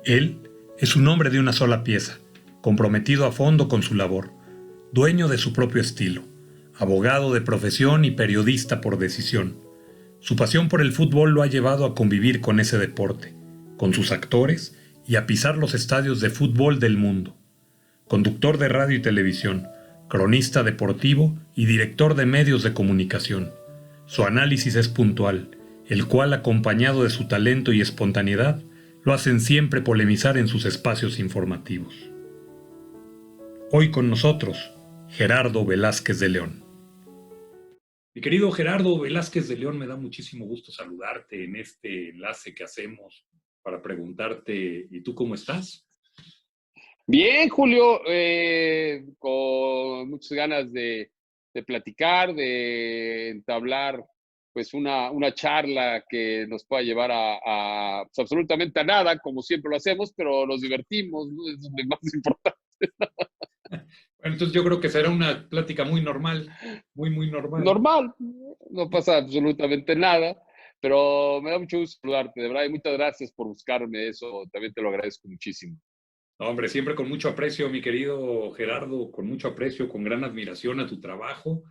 Él es un hombre de una sola pieza, comprometido a fondo con su labor, dueño de su propio estilo, abogado de profesión y periodista por decisión. Su pasión por el fútbol lo ha llevado a convivir con ese deporte, con sus actores y a pisar los estadios de fútbol del mundo. Conductor de radio y televisión, cronista deportivo y director de medios de comunicación. Su análisis es puntual, el cual, acompañado de su talento y espontaneidad, lo hacen siempre polemizar en sus espacios informativos. Hoy con nosotros, Gerardo Velázquez de León. Mi querido Gerardo Velázquez de León, me da muchísimo gusto saludarte en este enlace que hacemos para preguntarte, ¿y tú cómo estás? Bien, Julio, con muchas ganas de platicar, de entablar pues una charla que nos pueda llevar pues, absolutamente a nada, como siempre lo hacemos, pero nos divertimos, ¿no? Eso es lo más importante. Bueno, entonces yo creo que será una plática muy normal, muy normal. Normal, no pasa absolutamente nada, pero me da mucho gusto saludarte, de verdad, y muchas gracias por buscarme, eso también te lo agradezco muchísimo. No, hombre, siempre con mucho aprecio, mi querido Gerardo, con mucho aprecio, con gran admiración a tu trabajo,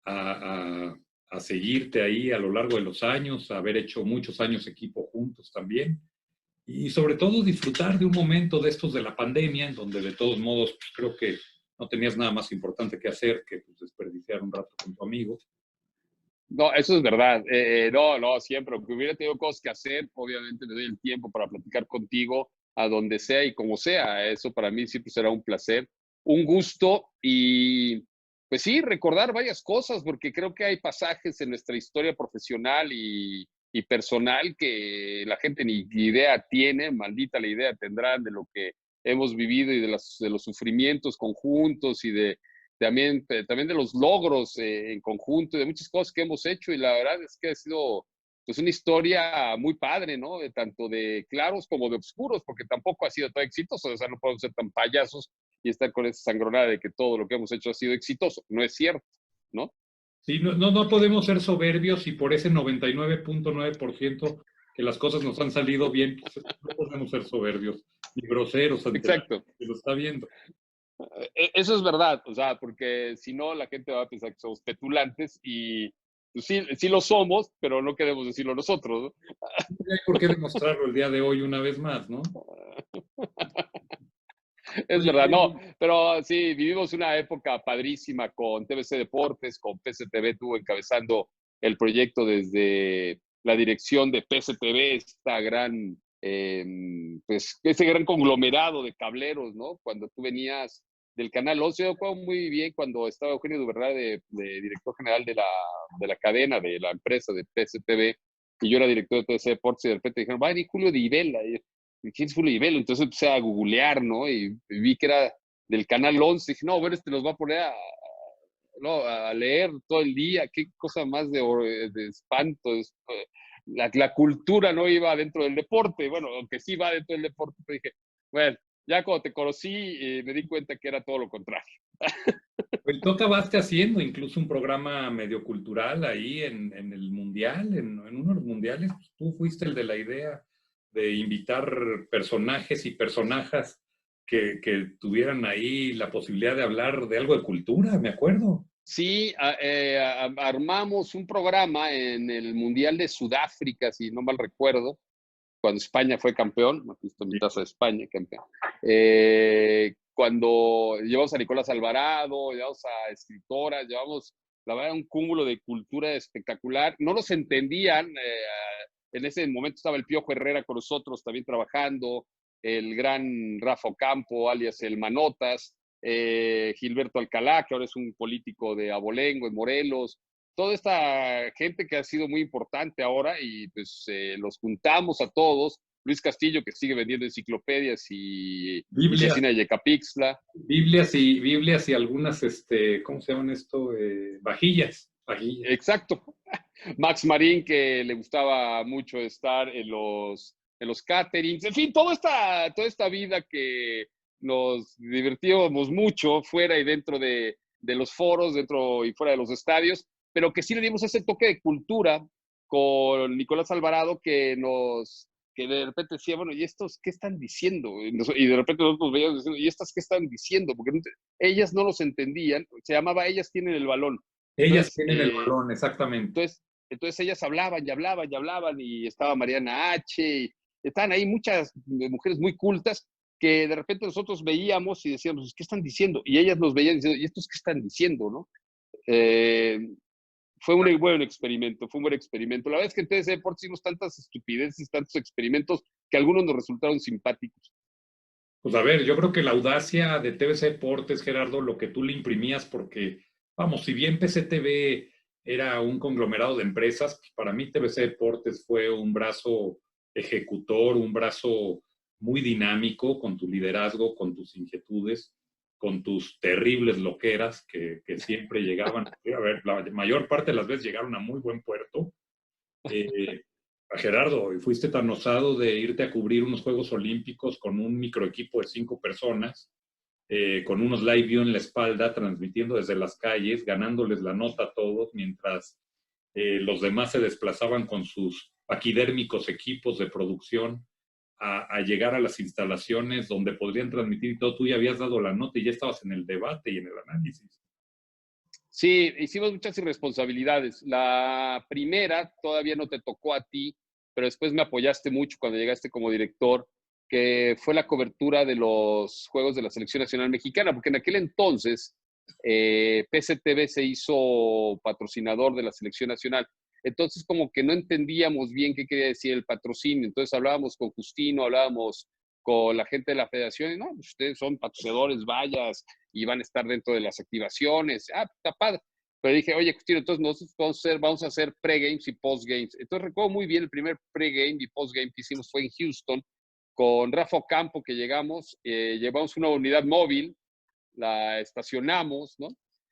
a, a, a seguirte ahí a lo largo de los años, a haber hecho muchos años equipo juntos también, y sobre todo disfrutar de un momento de estos de la pandemia, en donde de todos modos pues, creo que no tenías nada más importante que hacer que pues, desperdiciar un rato con tu amigo. No, eso es verdad. No, siempre. Aunque hubiera tenido cosas que hacer, obviamente me doy el tiempo para platicar contigo a donde sea y como sea. Eso para mí siempre será un placer, un gusto y pues sí, recordar varias cosas, porque creo que hay pasajes en nuestra historia profesional y personal que la gente ni idea tiene, maldita la idea tendrán de lo que hemos vivido y de los sufrimientos conjuntos y también de los logros en conjunto, de muchas cosas que hemos hecho y la verdad es que ha sido pues una historia muy padre, ¿no? De tanto de claros como de oscuros, porque tampoco ha sido todo exitoso, o sea, no podemos ser tan payasos y estar con esa sangronada de que todo lo que hemos hecho ha sido exitoso, no es cierto, ¿no? Sí, no podemos ser soberbios y por ese 99.9% que las cosas nos han salido bien, pues, no podemos ser soberbios ni groseros ante la gente Exacto. que lo está viendo. Eso es verdad, o sea, porque si no la gente va a pensar que somos petulantes y pues, sí, sí lo somos, pero no queremos decirlo nosotros, ¿no? No hay por qué demostrarlo el día de hoy una vez más, ¿no? Es Oye, verdad, no, querido, pero sí, vivimos una época padrísima con TVC Deportes, con PSTV, tú encabezando el proyecto desde la dirección de PSTV, esta gran, pues, ese gran conglomerado de cableros, ¿no? Cuando tú venías del Canal 11, yo recuerdo muy bien cuando estaba Eugenio Duverná de director general de la cadena, de la empresa de PSTV, y yo era director de TVC Deportes, y de repente dijeron, va a venir Julio Di Vela, ¿quién es Julio Di Velo? Entonces empecé a googlear, ¿no? Y vi que era del Canal 11. Dije, no, bueno, los va a poner no, a leer todo el día. Qué cosa más de espanto. La cultura no iba dentro del deporte. Bueno, aunque sí va dentro del deporte, pero dije, bueno, ya cuando te conocí, me di cuenta que era todo lo contrario. pues tú acabaste haciendo incluso un programa medio cultural ahí en el Mundial, en uno de los mundiales, pues tú fuiste el de la idea de invitar personajes y personajes que tuvieran ahí la posibilidad de hablar de algo de cultura, me acuerdo. Sí, armamos un programa en el Mundial de Sudáfrica, si no mal recuerdo, cuando España fue campeón, aquí está mi taza de España, campeón. Cuando llevamos a Nicolás Alvarado, llevamos a escritoras, llevamos, la verdad, un cúmulo de cultura espectacular. No nos entendían, en ese momento estaba el Piojo Herrera con nosotros también trabajando, el gran Rafa Ocampo, alias el Manotas, Gilberto Alcalá, que ahora es un político de Abolengo, en Morelos, toda esta gente que ha sido muy importante ahora y pues los juntamos a todos. Luis Castillo, que sigue vendiendo enciclopedias y Biblias, cecina de Yecapixtla. Biblias y algunas, ¿cómo se llaman esto? Vajillas. Exacto. Max Marín, que le gustaba mucho estar en los caterings. En fin, toda esta vida que nos divertíamos mucho fuera y dentro de los foros, dentro y fuera de los estadios, pero que sí le dimos ese toque de cultura con Nicolás Alvarado que que de repente decía, bueno, ¿y estos qué están diciendo? Y de repente nosotros veíamos diciendo, ¿y estas qué están diciendo? Porque ellas no los entendían, se llamaba Ellas tienen el balón. Ellas Entonces, tienen el balón, exactamente. entonces ellas hablaban y hablaban y hablaban, y estaba Mariana H., y estaban ahí muchas mujeres muy cultas que de repente nosotros veíamos y decíamos, ¿qué están diciendo? Y ellas nos veían diciendo, ¿y estos qué están diciendo? ¿No? Eh, fue un buen experimento, fue un buen experimento. La verdad es que en TDC Deportes hicimos tantas estupideces, tantos experimentos, que algunos nos resultaron simpáticos. Pues a ver, yo creo que la audacia de TVC Deportes, Gerardo, lo que tú le imprimías, porque, vamos, si bien PCTV era un conglomerado de empresas, pues para mí TVC Deportes fue un brazo ejecutor, un brazo muy dinámico con tu liderazgo, con tus inquietudes, con tus terribles loqueras que siempre llegaban, a ver, la mayor parte de las veces llegaron a muy buen puerto. A Gerardo, y fuiste tan osado de irte a cubrir unos Juegos Olímpicos con un microequipo de 5 personas, con unos live view en la espalda, transmitiendo desde las calles, ganándoles la nota a todos, mientras los demás se desplazaban con sus paquidérmicos equipos de producción a llegar a las instalaciones donde podrían transmitir y todo. Tú ya habías dado la nota y ya estabas en el debate y en el análisis. Sí, hicimos muchas irresponsabilidades. La primera todavía no te tocó a ti, pero después me apoyaste mucho cuando llegaste como director, que fue la cobertura de los Juegos de la Selección Nacional Mexicana, porque en aquel entonces PCTV se hizo patrocinador de la Selección Nacional. Entonces como que no entendíamos bien qué quería decir el patrocinio. Entonces hablábamos con Justino, hablábamos con la gente de la federación, y no, ustedes son patrocinadores, vayas, y van a estar dentro de las activaciones. Ah, está padre. Pero dije, oye, Justino, entonces nosotros vamos a hacer pre-games y post-games. Entonces recuerdo muy bien el primer pre-game y post-game que hicimos fue en Houston, con Rafa Ocampo, que llegamos, llevamos una unidad móvil, la estacionamos, ¿no?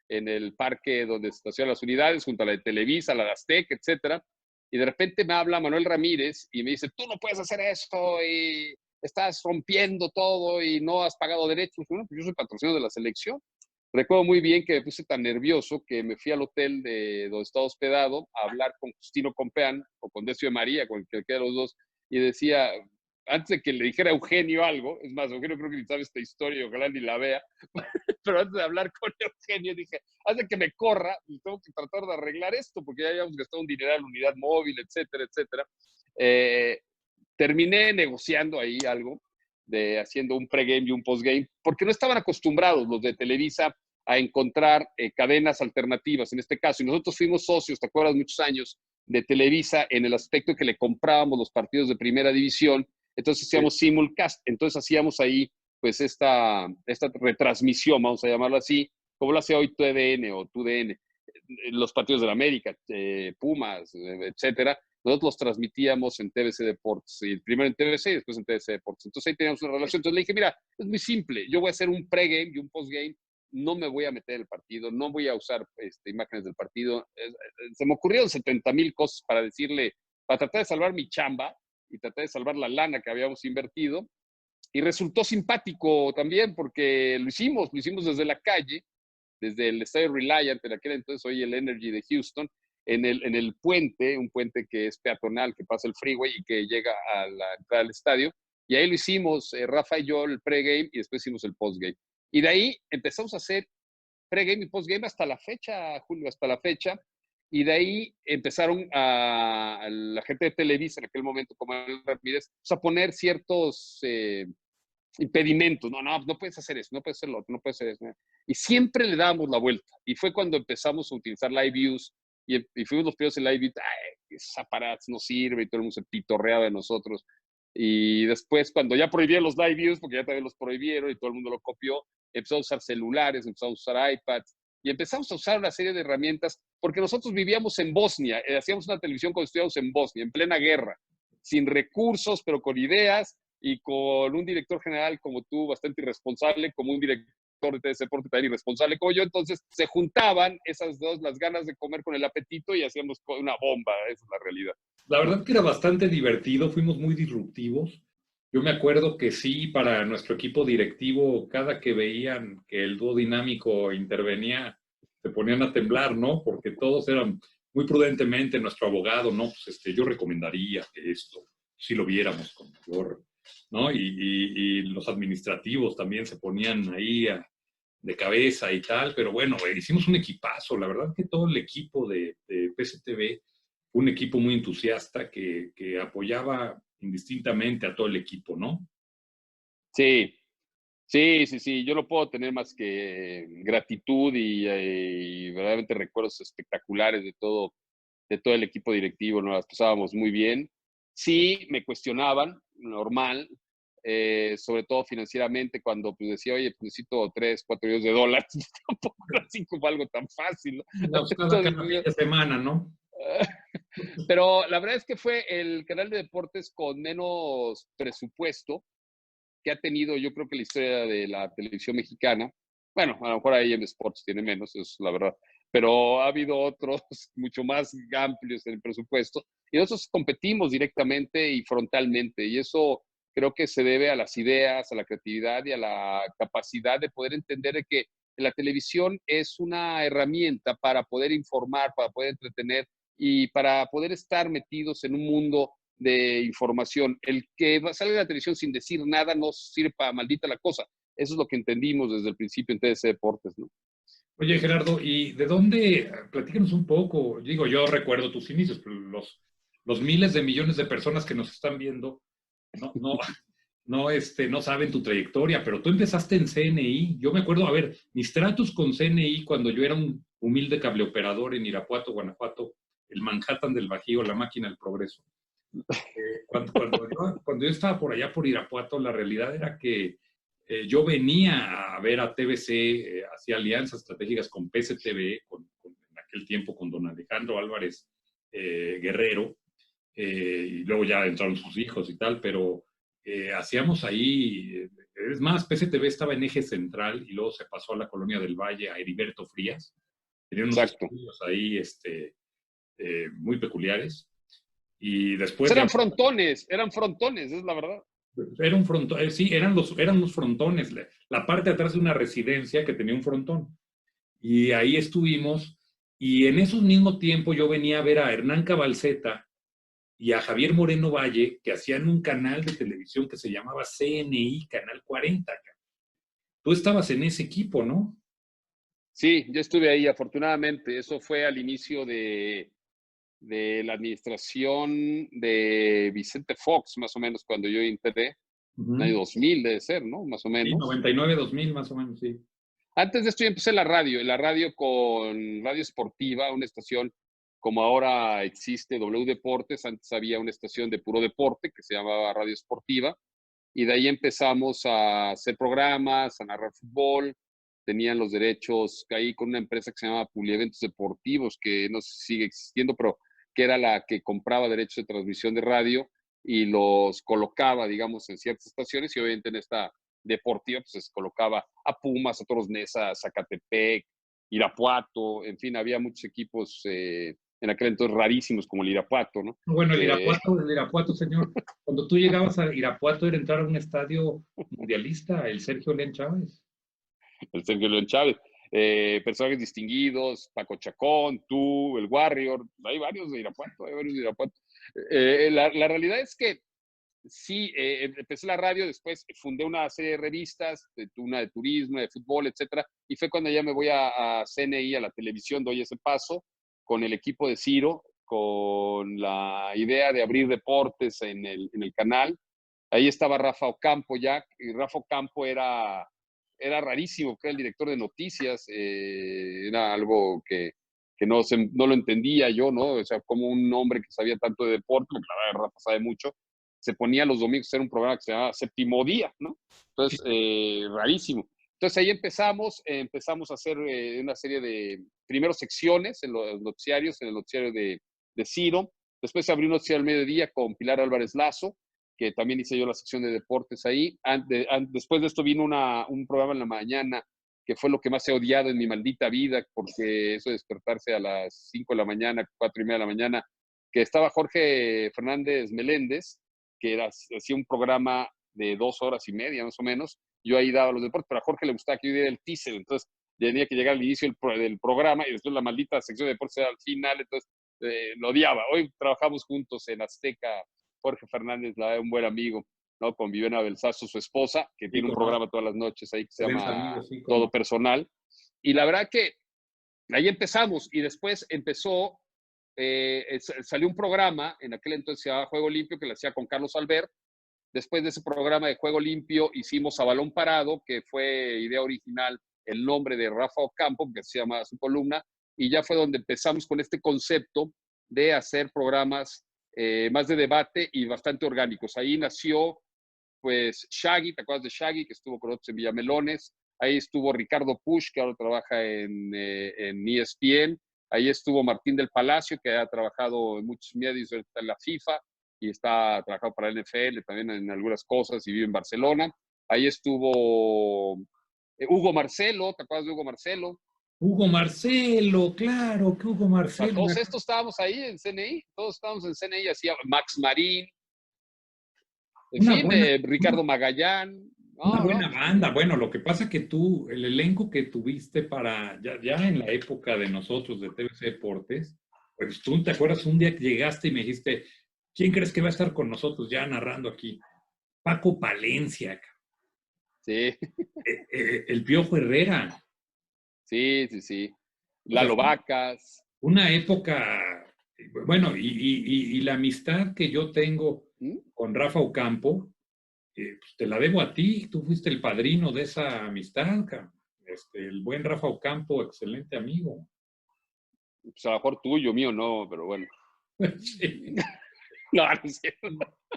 En el parque donde se estacionan las unidades, junto a la de Televisa, la de Azteca, etcétera. Y de repente me habla Manuel Ramírez y me dice, tú no puedes hacer esto y estás rompiendo todo y no has pagado derechos. Bueno, pues yo soy patrocinador de la selección. Recuerdo muy bien que me puse tan nervioso que me fui al hotel de donde estaba hospedado a hablar con Justino Compeán o con Decio de María, con el que queda los dos, y decía, antes de que le dijera a Eugenio algo, es más, Eugenio creo que ni sabe esta historia, ojalá ni la vea, pero antes de hablar con Eugenio dije, haz de que me corra y tengo que tratar de arreglar esto, porque ya habíamos gastado un dineral en unidad móvil, etcétera, etcétera. Terminé negociando ahí algo, haciendo un pregame y un postgame, porque no estaban acostumbrados los de Televisa a encontrar cadenas alternativas en este caso. Y nosotros fuimos socios, ¿te acuerdas? Muchos años de Televisa en el aspecto que le comprábamos los partidos de primera división. Entonces hacíamos simulcast. Entonces hacíamos ahí pues esta retransmisión, vamos a llamarlo así, como lo hace hoy TUDN o TUDN, los partidos de la América, Pumas, etcétera. Nosotros los transmitíamos en TVC Deportes, y primero en TVC y después en TVC Deportes. Entonces ahí teníamos una relación. Entonces le dije, mira, es muy simple, yo voy a hacer un pregame y un postgame, no me voy a meter en el partido, no voy a usar imágenes del partido. Se me ocurrieron 70,000 cosas para decirle, para tratar de salvar mi chamba y tratar de salvar la lana que habíamos invertido. Y resultó simpático también porque lo hicimos desde la calle, desde el estadio Reliant, en aquel entonces, hoy el Energy de Houston, en el puente, un puente que es peatonal, que pasa el freeway y que llega a la entrada del estadio. Y ahí lo hicimos, Rafa y yo, el pregame, y después hicimos el postgame. Y de ahí empezamos a hacer pregame y postgame hasta la fecha, Julio, hasta la fecha. Y de ahí empezaron a la gente de Televisa en aquel momento, como Manuel Ramírez, pues a poner ciertos impedimentos. No puedes hacer eso, no puedes hacer lo otro, no puedes hacer eso. Y siempre le dábamos la vuelta. Y fue cuando empezamos a utilizar live views y fuimos los primeros en live views. Esos aparatos no sirven y todo el mundo se pitorreaba de nosotros. Y después, cuando ya prohibieron los live views, porque ya también los prohibieron y todo el mundo lo copió, empezamos a usar celulares, empezamos a usar iPads y empezamos a usar una serie de herramientas porque nosotros vivíamos en Bosnia, hacíamos una televisión cuando estudiamos en Bosnia, en plena guerra, sin recursos, pero con ideas y con un director general como tú, bastante irresponsable, como un director de TDC Deportes tan irresponsable como yo. Entonces se juntaban esas dos, las ganas de comer con el apetito, y hacíamos una bomba. Esa es la realidad. La verdad que era bastante divertido, fuimos muy disruptivos. Yo me acuerdo que sí, para nuestro equipo directivo, cada que veían que el dúo dinámico intervenía, se ponían a temblar, ¿no? Porque todos eran muy prudentemente, nuestro abogado, ¿no? Pues yo recomendaría que esto. sí lo viéramos con mayor, ¿no? Y los administrativos también se ponían ahí de cabeza y tal, pero bueno, hicimos un equipazo. La verdad que todo el equipo de PSTV fue un equipo muy entusiasta que apoyaba indistintamente a todo el equipo, ¿no? Sí, sí, sí, sí. Yo no puedo tener más que gratitud y verdaderamente recuerdos espectaculares de todo el equipo directivo. Nos las pasábamos muy bien. Sí, me cuestionaban, normal, sobre todo financieramente, cuando pues, decía, oye, pues, necesito 3, 4 millones de dólares. Tampoco era así como algo tan fácil, ¿no? Digamos, Entonces, cada fin de semana, ¿no? pero la verdad es que fue el canal de deportes con menos presupuesto que ha tenido, yo creo que la historia de la televisión mexicana. Bueno, a lo mejor ahí en Sports tiene menos, eso es la verdad, pero ha habido otros mucho más amplios en el presupuesto y nosotros competimos directamente y frontalmente, y eso creo que se debe a las ideas, a la creatividad y a la capacidad de poder entender de que la televisión es una herramienta para poder informar, para poder entretener y para poder estar metidos en un mundo de información. El que sale de la televisión sin decir nada no sirve para maldita la cosa. Eso es lo que entendimos desde el principio en TDC Deportes, ¿no? Oye, Gerardo, ¿y de dónde? Platícanos un poco. Digo, yo recuerdo tus inicios, pero los miles de millones de personas que nos están viendo no, no, no saben tu trayectoria, pero tú empezaste en CNI. Yo me acuerdo, a ver, mis tratos con CNI cuando yo era un humilde cableoperador en Irapuato, Guanajuato, el Manhattan del Bajío, la máquina del progreso. Cuando yo estaba por allá por Irapuato, la realidad era que yo venía a ver a TVC, hacía alianzas estratégicas con PSTV, en aquel tiempo con don Alejandro Álvarez Guerrero, y luego ya entraron sus hijos y tal, pero hacíamos ahí, es más, PSTV estaba en Eje Central y luego se pasó a la Colonia del Valle, a Heriberto Frías. Tenían unos Exacto. estudios ahí muy peculiares. Y Pues después ya eran frontones, es la verdad. era un frontón, sí, eran unos frontones, la parte de atrás de una residencia que tenía un frontón. Y ahí estuvimos, y en esos mismo tiempo yo venía a ver a Hernán Cabalceta y a Javier Moreno Valle, que hacían un canal de televisión que se llamaba CNI, Canal 40. Tú estabas en ese equipo, ¿no? Sí, yo estuve ahí, afortunadamente. Eso fue al inicio de la administración de Vicente Fox, más o menos, cuando yo entré. En el año Uh-huh. 2000 debe ser, ¿no? Más o Sí, menos. 99-2000 más o menos, sí. Antes de esto yo empecé en la radio con Radio Esportiva, una estación como ahora existe W Deportes, antes había una estación de puro deporte que se llamaba Radio Esportiva, y de ahí empezamos a hacer programas, a narrar fútbol, tenían los derechos ahí con una empresa que se llamaba Eventos Deportivos, que no sé si sigue existiendo, pero que era la que compraba derechos de transmisión de radio y los colocaba, digamos, en ciertas estaciones, y obviamente en esta deportiva pues se colocaba a Pumas, a Toros Neza, a Zacatepec, Irapuato, en fin, había muchos equipos en aquel entonces rarísimos como el Irapuato, ¿no? Bueno, el Irapuato, señor, cuando tú llegabas a Irapuato era entrar a un estadio mundialista, el Sergio Len Chávez. El Sergio León Chávez. Personajes distinguidos, Paco Chacón, tú, el Warrior, hay varios de Irapuato, hay varios de Irapuato. La realidad es que sí, empecé la radio, después fundé una serie de revistas, una de turismo, de fútbol, etcétera, y fue cuando ya me voy a CNI, a la televisión, doy ese paso con el equipo de Ciro, con la idea de abrir deportes en el canal. Ahí estaba Rafa Ocampo ya, y Rafa Ocampo era rarísimo, que era el director de noticias, era algo que no lo entendía yo, ¿no? O sea, como un hombre que sabía tanto de deporte, porque la verdad Rafa sabe mucho, se ponía los domingos a hacer un programa que se llamaba Séptimo Día, ¿no? Entonces, rarísimo. Entonces ahí empezamos a hacer una serie de, primero secciones en los noticiarios, en el noticiario de Ciro, después se abrió un noticiario al mediodía con Pilar Álvarez Lazo, que también hice yo la sección de deportes ahí. Después de esto vino un programa en la mañana que fue lo que más he odiado en mi maldita vida, porque eso de despertarse a las 5 de la mañana, 4:30 de la mañana, que estaba Jorge Fernández Meléndez, que hacía un programa de 2 horas y media más o menos. Yo ahí daba los deportes, pero a Jorge le gustaba que yo diera el teaser, entonces tenía que llegar al inicio del programa y después la maldita sección de deportes era al final, entonces lo odiaba. Hoy trabajamos juntos en Azteca Jorge Fernández, la verdad, un buen amigo, ¿no? Con Viviana Belsazo, su esposa, que Sí, tiene un como programa todas las noches ahí que se excelente amigo, llama sí, Todo como. Personal. Y la verdad que ahí empezamos y después empezó, salió un programa, en aquel entonces se llamaba Juego Limpio, que lo hacía con Carlos Albert. Después de ese programa de Juego Limpio hicimos A Balón Parado, que fue idea original, el nombre de Rafa Ocampo, que se llama su columna, y ya fue donde empezamos con este concepto de hacer programas más de debate y bastante orgánicos. Ahí nació, pues, Shaggy, ¿te acuerdas de Shaggy? Que estuvo con nosotros en Villamelones. Ahí estuvo Ricardo Push, que ahora trabaja en ESPN. Ahí estuvo Martín del Palacio, que ha trabajado en muchos medios en la FIFA y está trabajando para la NFL también en algunas cosas y vive en Barcelona. Ahí estuvo Hugo Marcelo, ¿te acuerdas de Hugo Marcelo? Hugo Marcelo, claro, que Hugo O sea, Marcelo. todos estos estábamos ahí en CNI, todos estábamos en CNI, hacía Max Marín, en Una fin, buena, Ricardo Magallán. una No, no, buena pues, banda. Bueno, lo que pasa que tú, el elenco que tuviste para, ya en la época de nosotros, de TVC Deportes, pues tú te acuerdas un día que llegaste y me dijiste, ¿quién crees que va a estar con nosotros ya narrando aquí? Paco Palencia, sí, el Piojo Herrera. sí, sí, sí. O sea, Lalo Vacas. una época, bueno, y la amistad que yo tengo ¿Mm? con Rafa Ocampo, pues te la debo a ti, tú fuiste el padrino de esa amistad, cabrón. El buen Rafa Ocampo, excelente amigo. Pues a lo mejor tuyo, mío, no, pero bueno. Sí, No, no es cierto.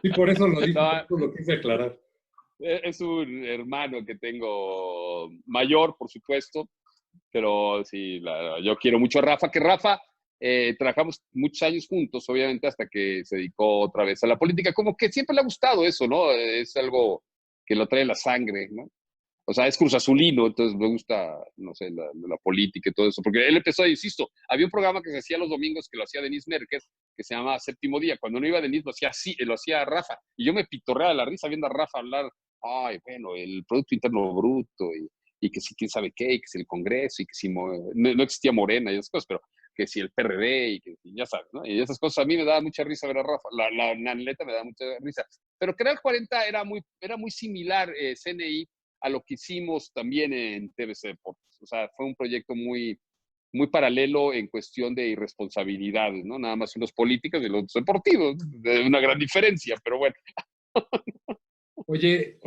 sí, por eso lo dije, por No, eso lo quise aclarar. es un hermano que tengo mayor, por supuesto, pero sí, yo quiero mucho a Rafa, que Rafa trabajamos muchos años juntos, obviamente, hasta que se dedicó otra vez a la política. Como que siempre le ha gustado eso, ¿no? Es algo que lo trae en la sangre, ¿no? O sea, es Cruz Azulino, entonces me gusta, no sé, la política y todo eso. Porque él empezó, insisto, había un programa que se hacía los domingos que lo hacía Denise Merker, que se llamaba Séptimo Día. Cuando no iba Denise, lo hacía así, lo hacía Rafa. Y yo me pitorreaba la risa viendo a Rafa hablar, ay, bueno, el Producto Interno Bruto, y que sí, quién sabe qué, y que si el Congreso, y que si no existía Morena y esas cosas, pero que si el PRD, y que ya sabes, ¿no? Y esas cosas a mí me daba mucha risa ver a Rafa. La neta me da mucha risa. Pero Canal 40 era muy similar, CNI, a lo que hicimos también en TVC Deportes. O sea, fue un proyecto muy, muy paralelo en cuestión de irresponsabilidades, ¿no? Nada más unos políticos y los deportivos, de una gran diferencia, pero bueno. Oye,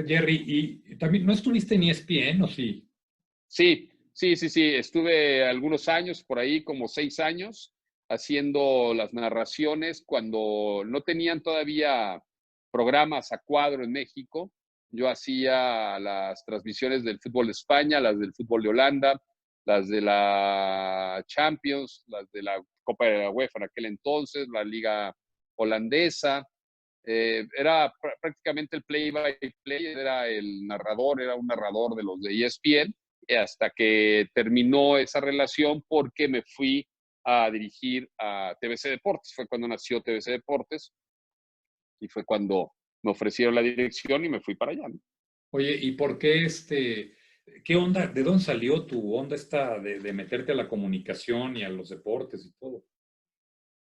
Jerry, ¿y también no estuviste en ESPN o sí? Sí, sí, sí, sí. Estuve algunos años, por ahí como 6 años, haciendo las narraciones cuando no tenían todavía programas a cuadro en México. Yo hacía las transmisiones del fútbol de España, las del fútbol de Holanda, las de la Champions, las de la Copa de la UEFA en aquel entonces, la Liga Holandesa. Era prácticamente el play-by-play, era el narrador, era un narrador de los de ESPN, hasta que terminó esa relación porque me fui a dirigir a TVC Deportes. Fue cuando nació TVC Deportes y fue cuando me ofrecieron la dirección y me fui para allá, ¿no? Oye, ¿y por qué qué onda, de dónde salió tu onda esta de meterte a la comunicación y a los deportes y todo?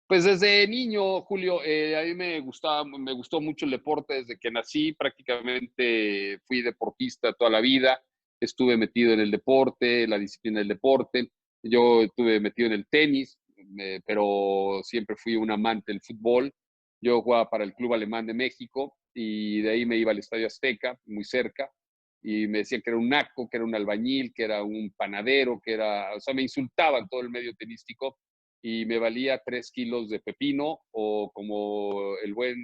Pues desde niño, Julio, a mí me gustó mucho el deporte desde que nací. Prácticamente fui deportista toda la vida. Estuve metido en el deporte, la disciplina del deporte. Yo estuve metido en el tenis, pero siempre fui un amante del fútbol. Yo jugaba para el Club Alemán de México y de ahí me iba al Estadio Azteca, muy cerca, y me decían que era un naco, que era un albañil, que era un panadero, o sea, me insultaban todo el medio tenístico y me valía 3 kilos de pepino o como el buen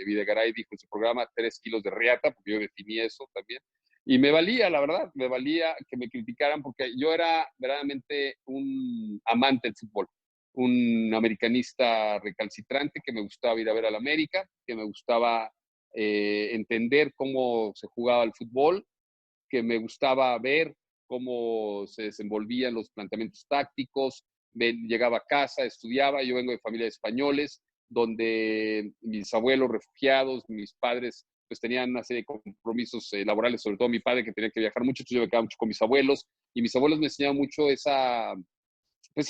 Videgaray dijo en su programa, 3 kilos de riata, porque yo definí eso también. Y me valía, la verdad, me valía que me criticaran porque yo era verdaderamente un amante del fútbol, un americanista recalcitrante que me gustaba ir a ver al América, que me gustaba entender cómo se jugaba el fútbol, que me gustaba ver cómo se desenvolvían los planteamientos tácticos. Llegaba a casa, estudiaba. Yo vengo de familia de españoles, donde mis abuelos refugiados, mis padres, pues tenían una serie de compromisos laborales, sobre todo mi padre que tenía que viajar mucho, entonces yo me quedaba mucho con mis abuelos, y mis abuelos me enseñaban mucho esa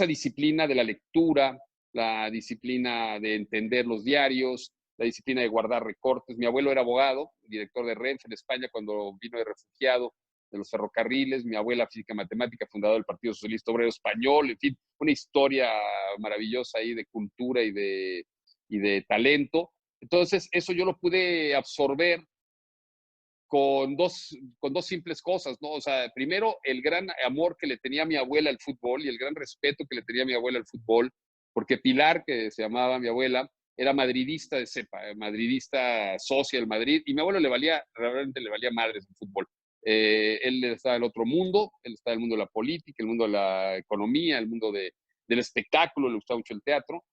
disciplina de la lectura, la disciplina de entender los diarios, la disciplina de guardar recortes. Mi abuelo era abogado, director de Renfe en España cuando vino de refugiado de los ferrocarriles. Mi abuela, física matemática, fundadora del Partido Socialista Obrero Español. En fin, una historia maravillosa ahí de cultura y de talento. Entonces, eso yo lo pude absorber con dos simples cosas, ¿no? O sea, primero, el gran amor que le tenía mi abuela al fútbol y el gran respeto que le tenía mi abuela al fútbol, porque Pilar, que se llamaba mi abuela, era madridista de cepa, madridista socia del Madrid, y mi abuelo realmente le valía madres el fútbol. Él estaba en el otro mundo, él estaba en el mundo de la política, el mundo de la economía, el mundo del espectáculo, le gustaba mucho el teatro,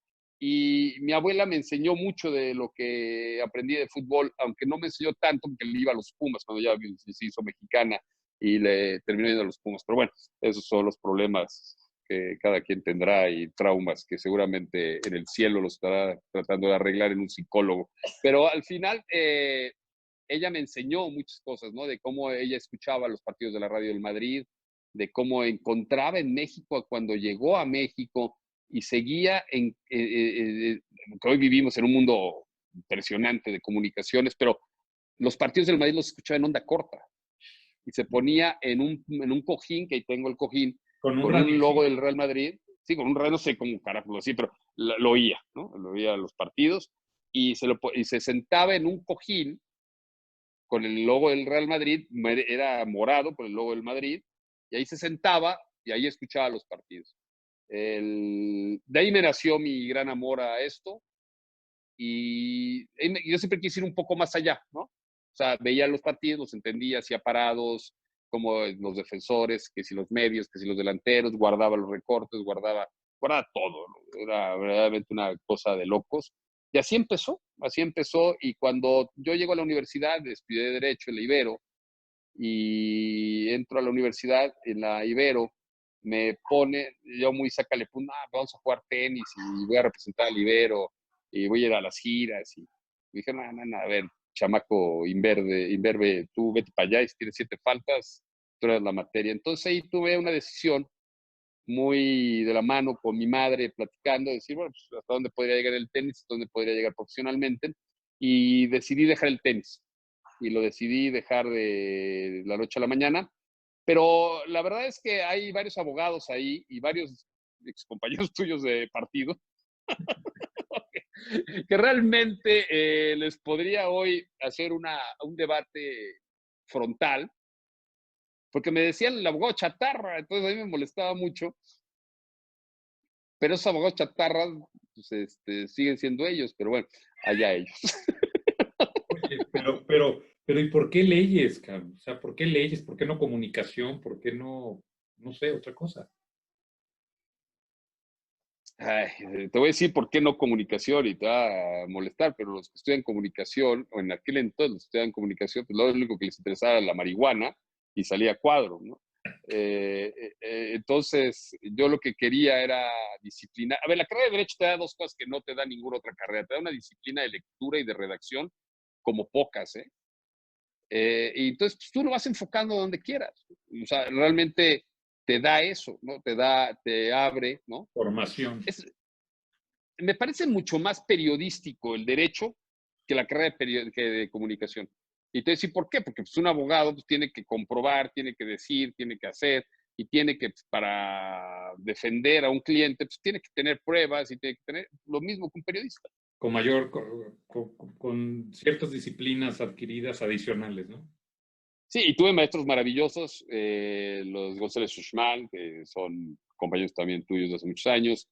y mi abuela me enseñó mucho de lo que aprendí de fútbol, aunque no me enseñó tanto porque le iba a los Pumas cuando ya se hizo mexicana y le terminó yendo a los Pumas. Pero bueno, esos son los problemas que cada quien tendrá y traumas que seguramente en el cielo los estará tratando de arreglar en un psicólogo. Pero al final, ella me enseñó muchas cosas, ¿no? De cómo ella escuchaba los partidos de la radio del Madrid, de cómo encontraba en México cuando llegó a México y seguía que hoy vivimos en un mundo impresionante de comunicaciones, pero los partidos del Madrid los escuchaba en onda corta y se ponía en un cojín, que ahí tengo el cojín, Con un con un logo radiocito. del Real Madrid, sí, con un radio, no sé cómo carajo así, pero lo oía, ¿no? Lo oía los partidos y se sentaba en un cojín con el logo del Real Madrid, era morado por el logo del Madrid, y ahí se sentaba y ahí escuchaba los partidos. De ahí me nació mi gran amor a esto y yo siempre quise ir un poco más allá, ¿no? O sea, veía los partidos, los entendía, hacía parados, como los defensores, que si los medios, que si los delanteros, guardaba los recortes, guardaba todo, ¿no? Era verdaderamente una cosa de locos. Y así empezó, y cuando yo llego a la universidad, estudié Derecho en la Ibero, y entro a la universidad en la Ibero, me pone, yo muy sácale, pues, vamos a jugar tenis y voy a representar al Ibero y voy a ir a las giras. Y me dije, a ver, chamaco imberbe, tú vete para allá y si tienes 7 faltas, tú eres la materia. Entonces ahí tuve una decisión muy de la mano con mi madre platicando, decir, bueno, pues, hasta dónde podría llegar el tenis, hasta dónde podría llegar profesionalmente, y decidí dejar el tenis. Y lo decidí dejar de la noche a la mañana, pero la verdad es que hay varios abogados ahí y varios excompañeros tuyos de partido que realmente les podría hoy hacer un debate frontal, porque me decían el abogado chatarra, entonces a mí me molestaba mucho, pero esos abogados chatarras pues, siguen siendo ellos, pero bueno, allá ellos. Oye, pero ¿y por qué leyes, cabrón? O sea, ¿por qué leyes? ¿Por qué no comunicación? ¿Por qué no sé, otra cosa? Ay, te voy a decir por qué no comunicación y te va a molestar, pero los que estudian comunicación, o en aquel entonces los que estudian comunicación, pues lo único que les interesaba era la marihuana y salía a cuadro, ¿no? Entonces, yo lo que quería era disciplina. A ver, la carrera de Derecho te da dos cosas que no te da ninguna otra carrera. Te da una disciplina de lectura y de redacción como pocas, ¿eh? Y entonces pues, tú lo vas enfocando donde quieras. O sea, realmente te da eso, ¿no? Te abre, ¿no? Formación. Me parece mucho más periodístico el derecho que la carrera de comunicación. Y te decir por qué, porque pues, un abogado pues, tiene que comprobar, tiene que decir, tiene que hacer, y tiene que, pues, para defender a un cliente, pues tiene que tener pruebas y tiene que tener lo mismo que un periodista. Con mayor, con ciertas disciplinas adquiridas adicionales, ¿no? Sí, y tuve maestros maravillosos, los González Uxmal, que son compañeros también tuyos de hace muchos años.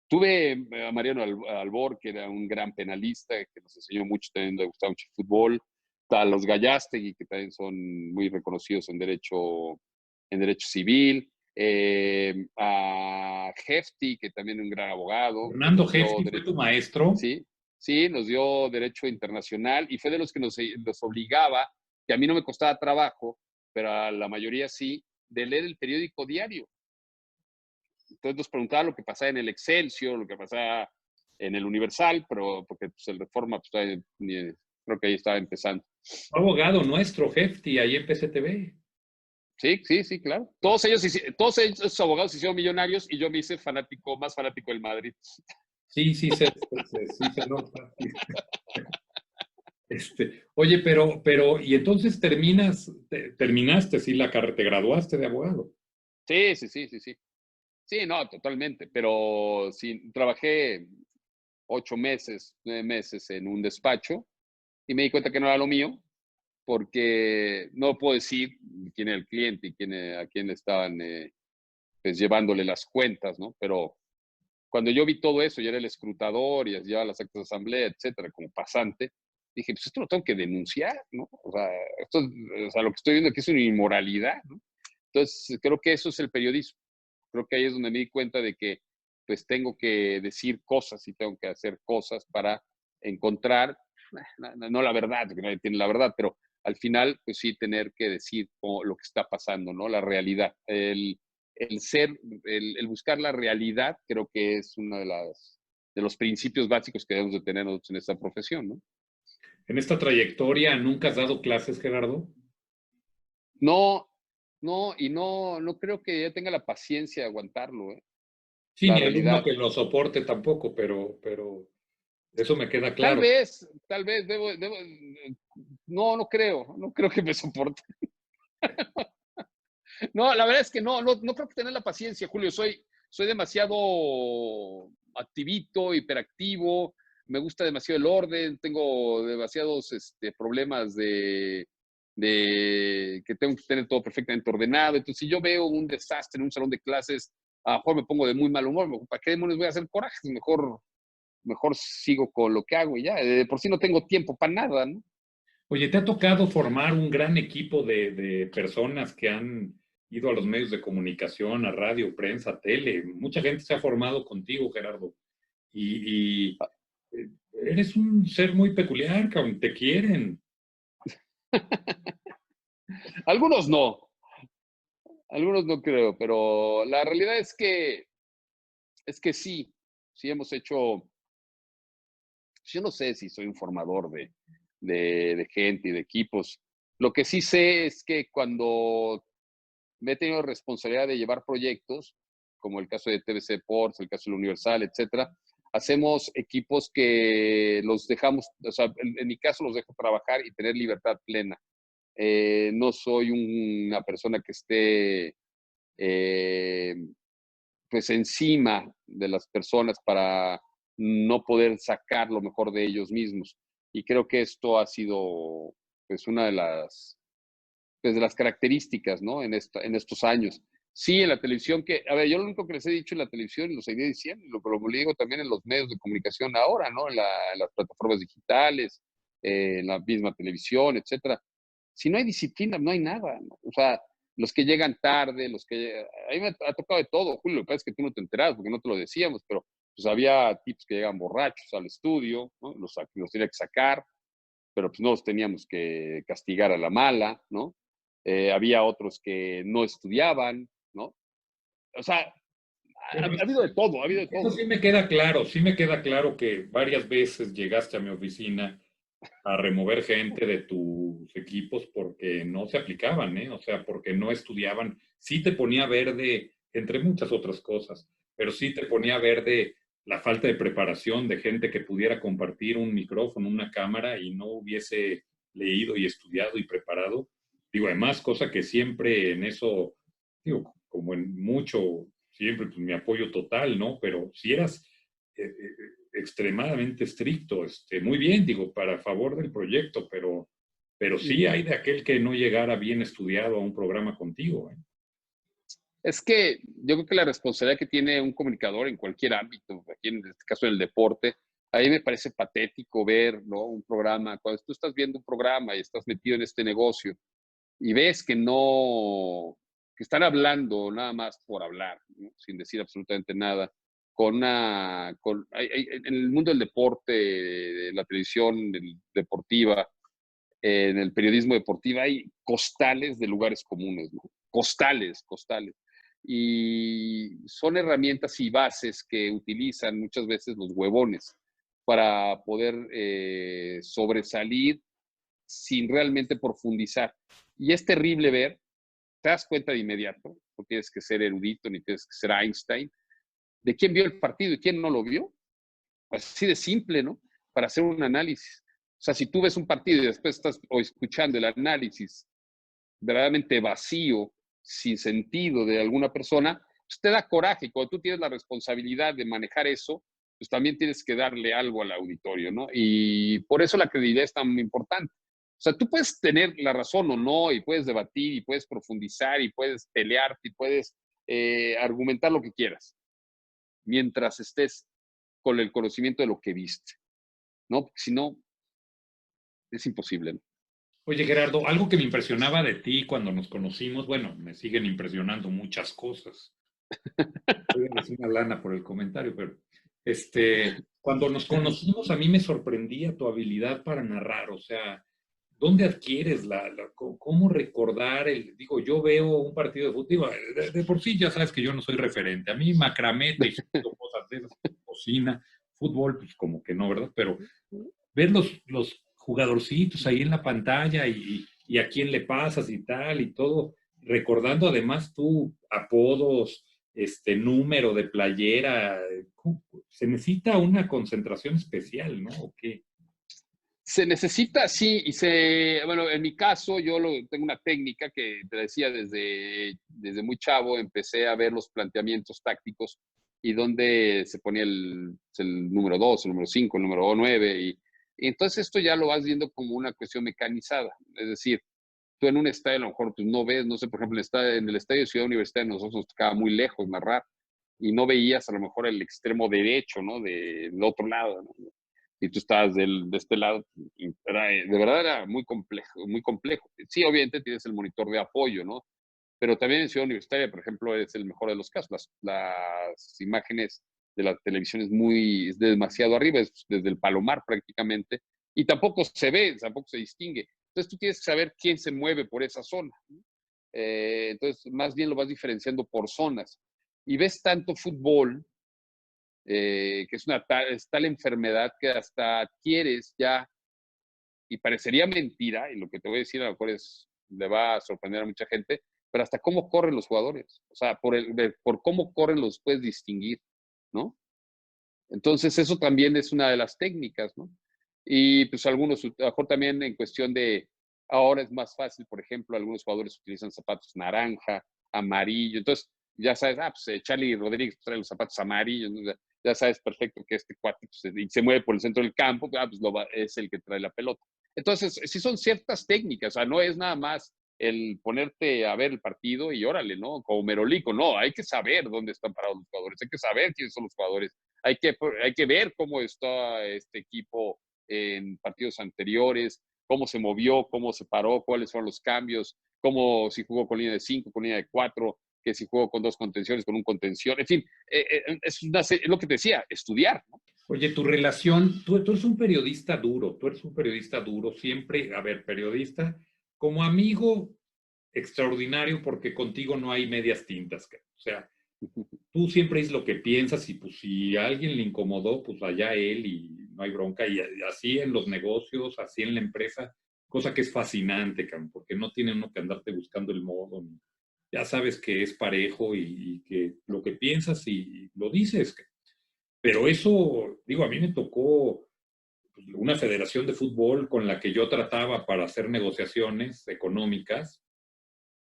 Tuve a Mariano Albor, que era un gran penalista, que nos enseñó mucho, también le gustaba mucho el fútbol. A los Gallastegui, que también son muy reconocidos en derecho civil. A Hefty, que también es un gran abogado, que Fernando nos dio Hefti fue derecho, tu maestro. sí, sí, nos dio derecho internacional y fue de los que nos obligaba, que a mí no me costaba trabajo, pero a la mayoría sí, de leer el periódico diario. Entonces nos preguntaba lo que pasaba en el Excelsior, lo que pasaba en el Universal, pero porque pues, el Reforma, pues, creo que ahí estaba empezando. Fue abogado nuestro, Hefti, ahí en PCTV. Sí, sí, sí, claro. Todos ellos, esos abogados se hicieron millonarios y yo me hice más fanático del Madrid. Sí, sí se nota. Oye, y entonces terminaste, sí, te graduaste de abogado. Sí, sí, sí, sí, sí. Sí, no, totalmente, pero sí, trabajé 8 meses, 9 meses en un despacho y me di cuenta que no era lo mío, porque no puedo decir quién era el cliente y a quién le estaban pues, llevándole las cuentas, ¿no? Pero cuando yo vi todo eso, yo era el escrutador y llevaba las actas de asamblea, etcétera, como pasante, dije, pues esto lo tengo que denunciar, ¿no? O sea, lo que estoy viendo aquí es una inmoralidad, ¿no? Entonces, creo que eso es el periodismo. Creo que ahí es donde me di cuenta de que pues tengo que decir cosas y tengo que hacer cosas para encontrar, no la verdad, porque nadie tiene la verdad, pero al final, pues sí, tener que decir lo que está pasando, ¿no? La realidad. El buscar la realidad, creo que es uno de los principios básicos que debemos de tener nosotros en esta profesión, ¿no? En esta trayectoria, ¿nunca has dado clases, Gerardo? No, no, y no creo que ella tenga la paciencia de aguantarlo, ¿eh? Sí, La ni alumno realidad. que lo soporte tampoco, pero eso me queda claro. Tal vez, no, no creo que me soporte. No, la verdad es que no creo que tener la paciencia, Julio, soy demasiado activito, hiperactivo, me gusta demasiado el orden, tengo demasiados problemas de que tengo que tener todo perfectamente ordenado, entonces si yo veo un desastre en un salón de clases, a lo mejor me pongo de muy mal humor, ¿para qué demonios voy a hacer coraje? Mejor sigo con lo que hago y ya. Por si no tengo tiempo para nada, ¿no? Oye, ¿te ha tocado formar un gran equipo de personas que han ido a los medios de comunicación, a radio, prensa, tele? Mucha gente se ha formado contigo, Gerardo. Y eh, eres un ser muy peculiar, cabrón, te quieren. Algunos no, algunos no creo, pero la realidad es que sí hemos hecho, yo no sé si soy un formador de gente y de equipos. Lo que sí sé es que cuando me he tenido responsabilidad de llevar proyectos, como el caso de TVC Sports, el caso de la Universal, etcétera, hacemos equipos que los dejamos, o sea, en mi caso los dejo trabajar y tener libertad plena. No soy una persona que esté eh, pues encima de las personas para no poder sacar lo mejor de ellos mismos. Y creo que esto ha sido pues una de las características, ¿no? En estos años. Sí, en la televisión a ver, yo lo único que les he dicho en la televisión y lo seguiré diciendo, lo digo también en los medios de comunicación ahora, ¿no? En las plataformas digitales, en la misma televisión, etcétera. Si no hay disciplina, no hay nada, ¿no? O sea, los que llegan tarde, a mí me ha tocado de todo, Julio, lo que pasa es que tú no te enteras porque no te lo decíamos, pero pues había tipos que llegan borrachos al estudio, ¿no? Los tenía que sacar, pero pues no los teníamos que castigar a la mala, ¿no? Había otros que no estudiaban, ¿no? O sea, Bueno, ha habido de todo, ha habido de eso todo. sí me queda claro que varias veces llegaste a mi oficina a remover gente de tus equipos porque no se aplicaban, ¿eh? O sea, porque no estudiaban. Sí te ponía verde, entre muchas otras cosas, pero sí te ponía verde la falta de preparación de gente que pudiera compartir un micrófono, una cámara y no hubiese leído y estudiado y preparado. Digo, además, cosa que siempre en eso, digo, como en mucho, siempre pues, mi apoyo total, ¿no? Pero si eras extremadamente estricto, muy bien, digo, para favor del proyecto, pero sí Ujú. hay de aquel que no llegara bien estudiado a un programa contigo, ¿eh? Es que yo creo que la responsabilidad que tiene un comunicador en cualquier ámbito, aquí en este caso en el deporte, a mí me parece patético ver, ¿no? Un programa, cuando tú estás viendo un programa y estás metido en este negocio y ves que están hablando nada más por hablar, ¿no? Sin decir absolutamente nada, en el mundo del deporte, de la televisión deportiva, en el periodismo deportivo hay costales de lugares comunes, ¿no? Costales, costales. Y son herramientas y bases que utilizan muchas veces los huevones para poder sobresalir sin realmente profundizar. Y es terrible ver, te das cuenta de inmediato, no tienes que ser erudito ni tienes que ser Einstein, de quién vio el partido y quién no lo vio. así de simple, ¿no? Para hacer un análisis. O sea, si tú ves un partido y después estás escuchando el análisis verdaderamente vacío, sin sentido de alguna persona, pues te da coraje. Y cuando tú tienes la responsabilidad de manejar eso, pues también tienes que darle algo al auditorio, ¿no? Y por eso la credibilidad es tan importante. O sea, tú puedes tener la razón o no, y puedes debatir, y puedes profundizar, y puedes pelearte, y puedes argumentar lo que quieras, mientras estés con el conocimiento de lo que viste, ¿no? Porque si no, es imposible, ¿no? Oye, Gerardo, algo que me impresionaba de ti cuando nos conocimos, bueno, me siguen impresionando muchas cosas. Voy a decir una lana por el comentario, pero cuando nos conocimos a mí me sorprendía tu habilidad para narrar, o sea, ¿dónde adquieres cómo recordar digo, yo veo un partido de fútbol, digo, de por sí ya sabes que yo no soy referente, a mí macramé, tejido, cosas de esas, cocina, fútbol, pues como que no, ¿verdad? Pero ver los jugadorcitos ahí en la pantalla y a quién le pasas y tal y todo, recordando además tú apodos, número de playera, se necesita una concentración especial, ¿no? ¿O qué? Se necesita, sí, bueno, en mi caso tengo una técnica que te decía desde muy chavo, empecé a ver los planteamientos tácticos y donde se ponía el número 2, el número 5, el número 9, y entonces esto ya lo vas viendo como una cuestión mecanizada, es decir, tú en un estadio a lo mejor pues, no ves, no sé, por ejemplo, en el estadio de Ciudad Universitaria nosotros nos tocaba muy lejos narrar y no veías a lo mejor el extremo derecho, ¿no? Del otro lado, ¿no? Y tú estabas de este lado, de verdad era muy complejo, muy complejo. Sí, obviamente tienes el monitor de apoyo, ¿no? Pero también en Ciudad Universitaria, por ejemplo, es el mejor de los casos. Las imágenes de la televisión es demasiado arriba, es desde el palomar prácticamente, y tampoco se ve, tampoco se distingue. Entonces tú tienes que saber quién se mueve por esa zona, ¿no? Entonces, más bien lo vas diferenciando por zonas. Y ves tanto fútbol, que es tal enfermedad que hasta adquieres ya, y parecería mentira, y lo que te voy a decir a lo mejor le va a sorprender a mucha gente, pero hasta cómo corren los jugadores. O sea, por cómo corren los puedes distinguir, ¿no? Entonces, eso también es una de las técnicas, ¿no? Y pues algunos, a lo mejor también en cuestión de, ahora es más fácil, por ejemplo, algunos jugadores utilizan zapatos naranja, amarillo, entonces ya sabes, pues Charlie Rodríguez trae los zapatos amarillos, ¿no? Ya sabes perfecto que este cuate pues, se mueve por el centro del campo, pues es el que trae la pelota. Entonces, sí son ciertas técnicas, o sea, no es nada más el ponerte a ver el partido y órale, ¿no? Como merolico, no, hay que saber dónde están parados los jugadores, hay que saber quiénes son los jugadores, hay que ver cómo está este equipo en partidos anteriores, cómo se movió, cómo se paró, cuáles fueron los cambios, cómo si jugó con línea de 5, con línea de 4, que si jugó con dos contenciones, con un contención, en fin, es lo que te decía, estudiar, ¿no? Oye, tu relación, tú eres un periodista duro, tú eres un periodista duro, siempre, a ver, periodista, como amigo extraordinario porque contigo no hay medias tintas, o sea, tú siempre dices lo que piensas y pues si a alguien le incomodó, pues allá él y no hay bronca. Y así en los negocios, así en la empresa, cosa que es fascinante, porque no tiene uno que andarte buscando el modo. Ya sabes que es parejo y que lo que piensas y lo dices. Pero eso, digo, a mí me tocó pues, una federación de fútbol con la que yo trataba para hacer negociaciones económicas.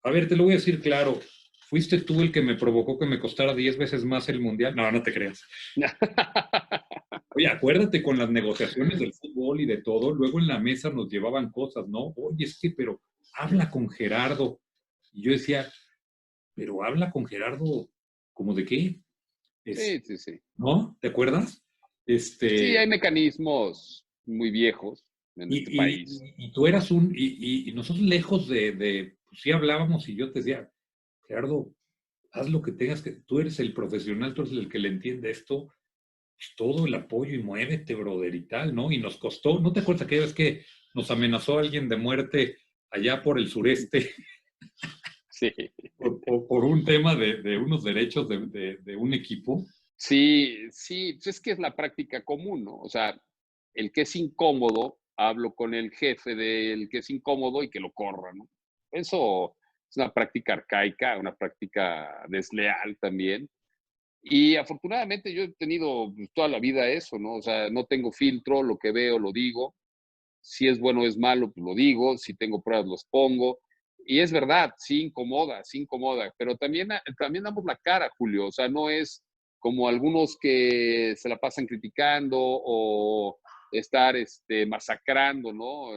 A ver, te lo voy a decir claro. ¿Fuiste tú el que me provocó que me costara 10 veces más el mundial? No, no te creas. Oye, acuérdate con las negociaciones del fútbol y de todo, luego en la mesa nos llevaban cosas, ¿no? Oye, pero habla con Gerardo. Y yo decía, pero habla con Gerardo, ¿cómo de qué? Es, Sí, sí, sí. ¿No? ¿Te acuerdas? Sí, Este, hay mecanismos muy viejos en este y, y, país. y tú eras y nosotros lejos pues sí hablábamos y yo te decía, Gerardo, haz lo que tengas que, tú eres el profesional, tú eres el que le entiende esto, pues todo el apoyo y muévete, brother, y tal, ¿no? Y nos costó, ¿no te acuerdas aquella vez que nos amenazó alguien de muerte allá por el sureste Sí, por un tema de unos derechos de un equipo? sí, sí, pues es que es la práctica común, ¿no? O sea, el que es incómodo, hablo con el jefe del que es incómodo y que lo corra, ¿no? Eso es una práctica arcaica, una práctica desleal también. Y afortunadamente yo he tenido pues, toda la vida eso, ¿no? O sea, no tengo filtro, lo que veo lo digo, si es bueno o es malo, pues lo digo, si tengo pruebas los pongo. Y es verdad, sí incomoda, pero también damos la cara, Julio. O sea, no es como algunos que se la pasan criticando o estar masacrando, ¿no?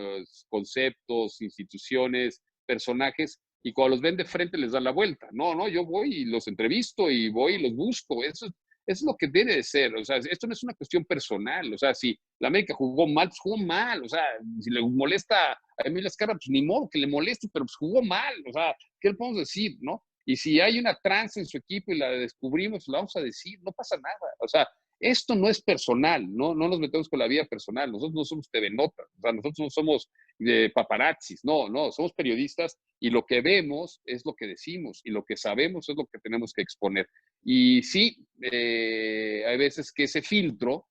Conceptos, instituciones, personajes, y cuando los ven de frente les dan la vuelta. No, no, yo voy y los entrevisto y voy y los busco. Eso es lo que debe de ser. O sea, esto no es una cuestión personal. O sea, si la América jugó mal, pues jugó mal. O sea, si le molesta a Emilio Azcárraga, pues ni modo que le moleste, pero pues jugó mal. O sea, ¿qué le podemos decir, no? Y si hay una trance en su equipo y la descubrimos, la vamos a decir, no pasa nada. O sea, esto no es personal, no, no nos metemos con la vida personal. Nosotros no somos TV Notas, o sea, nosotros no somos de paparazzis, no, no, somos periodistas y lo que vemos es lo que decimos y lo que sabemos es lo que tenemos que exponer. Y sí, hay veces que ese filtro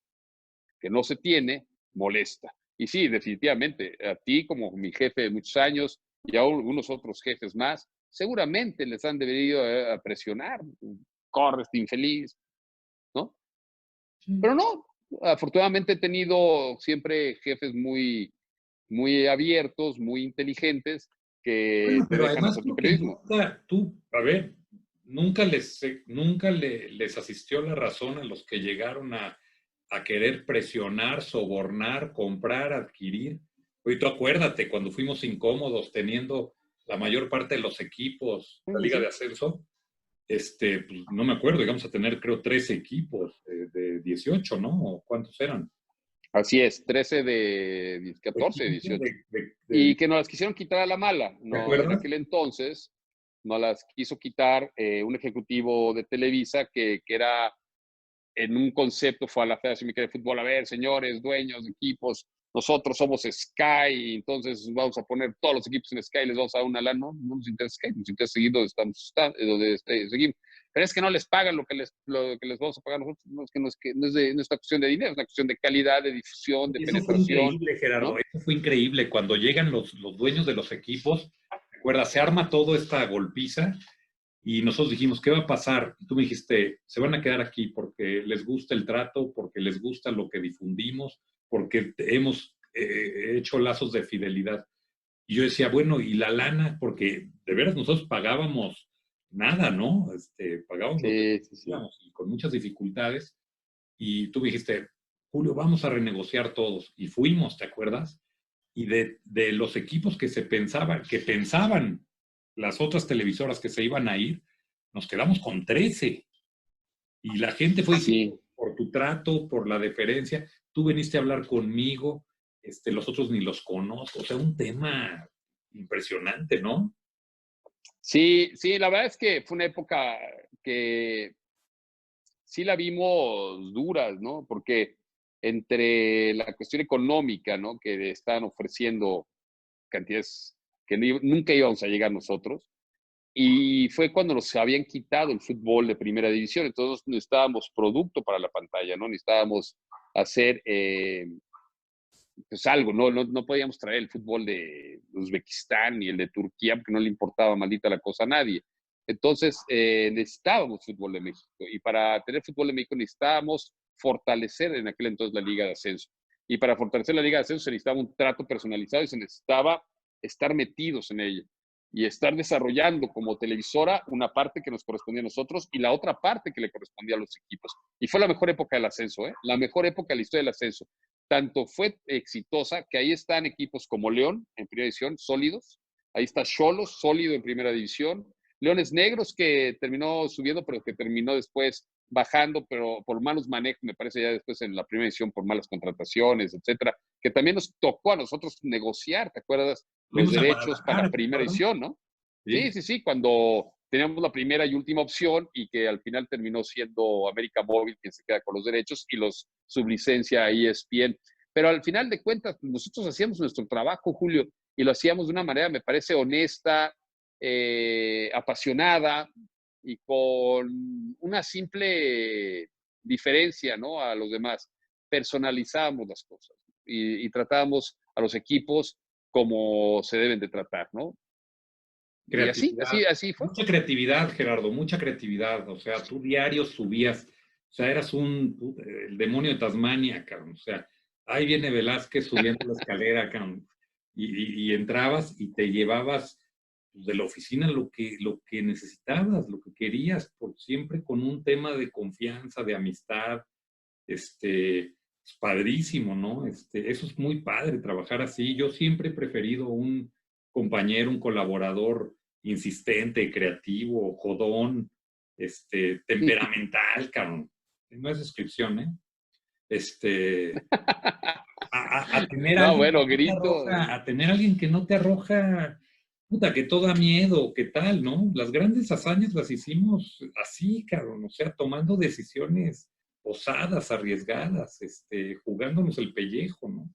que no se tiene molesta. Y sí, definitivamente, a ti como mi jefe de muchos años y a algunos otros jefes más, seguramente les han debido presionar, corre este infeliz, ¿no? Sí. Pero no, afortunadamente he tenido siempre jefes muy abiertos, muy inteligentes, que Bueno, te pero dejan además hacer tu creo que periodismo. nunca, tú, a ver, les asistió la razón a los que llegaron a querer presionar, sobornar, comprar, adquirir. Oye, tú acuérdate, cuando fuimos incómodos teniendo la mayor parte de los equipos, Sí, la sí, Liga de sí. Ascenso, pues, no me acuerdo, íbamos a tener creo 13 equipos de 18, ¿no? ¿O cuántos eran? Así es, 13 de 14, 15 18. Y de- que nos las quisieron quitar a la mala, ¿te ¿no? En acuerdas? aquel entonces nos las quiso quitar un ejecutivo de Televisa que era en un concepto, fue a la Federación Mexicana de Fútbol, a ver, señores, dueños de equipos, nosotros somos Sky, entonces vamos a poner todos los equipos en Sky, les vamos a dar una lana, no, no nos interesa Sky, nos interesa seguir donde estamos, donde seguimos. Pero es que no les pagan lo que les vamos a pagar nosotros, no es que no es una cuestión de dinero, es una cuestión de calidad, de difusión, de Y eso fue penetración, increíble, Gerardo, ¿no? eso fue increíble. Cuando llegan los dueños de los equipos, recuerda, se arma toda esta golpiza y nosotros dijimos, ¿qué va a pasar? Y tú me dijiste, se van a quedar aquí porque les gusta el trato, porque les gusta lo que difundimos, porque hemos hecho lazos de fidelidad. Y yo decía, bueno, ¿y la lana? Porque de veras nosotros pagábamos nada, ¿no? Pagábamos lo que Sí, sí, sí. íbamos y con muchas dificultades. Y tú me dijiste, Julio, vamos a renegociar todos. Y fuimos, ¿te acuerdas? Y de los equipos que pensaban las otras televisoras que se iban a ir, nos quedamos con 13. Y la gente fue diciendo, Sí, por tu trato, por la deferencia, tú veniste a hablar conmigo, los otros ni los conozco. O sea, un tema impresionante, ¿no? sí, sí, la verdad es que fue una época que sí la vimos duras, ¿no? Porque entre la cuestión económica, ¿no? Que estaban ofreciendo cantidades que nunca íbamos a llegar nosotros, y fue cuando nos habían quitado el fútbol de primera división, entonces necesitábamos producto para la pantalla, ¿no? Necesitábamos hacer pues algo, no podíamos traer el fútbol de Uzbekistán ni el de Turquía porque no le importaba maldita la cosa a nadie. Entonces necesitábamos fútbol de México y para tener fútbol de México necesitábamos fortalecer en aquel entonces la Liga de Ascenso. Y para fortalecer la Liga de Ascenso se necesitaba un trato personalizado y se necesitaba estar metidos en ella y estar desarrollando como televisora una parte que nos correspondía a nosotros y la otra parte que le correspondía a los equipos. Y fue la mejor época del ascenso, ¿eh? La mejor época de la historia del ascenso. Tanto fue exitosa que ahí están equipos como León en primera división, sólidos. Ahí está Cholos, sólido en primera división. Leones Negros, que terminó subiendo, pero que terminó después bajando, pero por malos manejos, me parece ya después en la primera división, por malas contrataciones, etcétera, que también nos tocó a nosotros negociar, ¿te acuerdas? Los Fuimos a derechos para Guadalajara, ¿te primera acuerdas? división, ¿no? Sí, Sí. sí, sí, cuando teníamos la primera y última opción y que al final terminó siendo América Móvil quien se queda con los derechos y los sublicencia a ESPN. Pero al final de cuentas, nosotros hacíamos nuestro trabajo, Julio, y lo hacíamos de una manera, me parece, honesta, apasionada y con una simple diferencia, ¿no? A los demás. Personalizábamos las cosas y tratábamos a los equipos como se deben de tratar, ¿no? Y así, Creatividad, así, así fue. mucha creatividad, Gerardo, mucha creatividad. O sea, tú diario subías, o sea, eras el demonio de Tasmania, cabrón. O sea, ahí viene Velázquez subiendo la escalera, cabrón. Y entrabas y te llevabas de la oficina lo que necesitabas, lo que querías, por siempre con un tema de confianza, de amistad, es padrísimo, ¿no? Eso es muy padre, trabajar así. Yo siempre he preferido un compañero, un colaborador insistente, creativo, jodón, temperamental, cabrón. No es descripción, ¿eh? A tener No, alguien que bueno, no te grito. arroja, a tener alguien que no te arroja, puta, que todo da miedo, ¿qué tal, no? Las grandes hazañas las hicimos así, cabrón, o sea, tomando decisiones osadas, arriesgadas, jugándonos el pellejo, ¿no?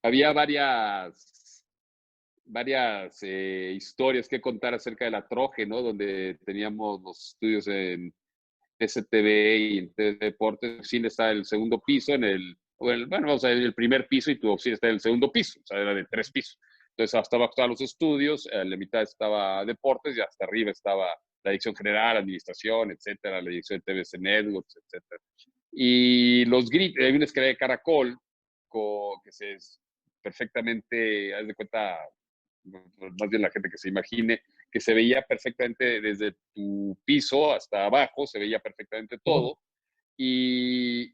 Había varias historias que contar acerca de la Troje, ¿no? Donde teníamos los estudios en STV y en TV Deportes. El cine está en el segundo piso, bueno, vamos a ver, el primer piso y tu oficina está en el segundo piso, o sea, era de 3 pisos. Entonces, hasta abajo estaban los estudios, en la mitad estaba Deportes y hasta arriba estaba la dirección general, administración, etcétera, la dirección de TVC Networks, etcétera. Y los gritos, hay una escalera de caracol que se es perfectamente, haz de cuenta, más bien la gente que se imagine, que se veía perfectamente desde tu piso hasta abajo, se veía perfectamente Oh, todo. Y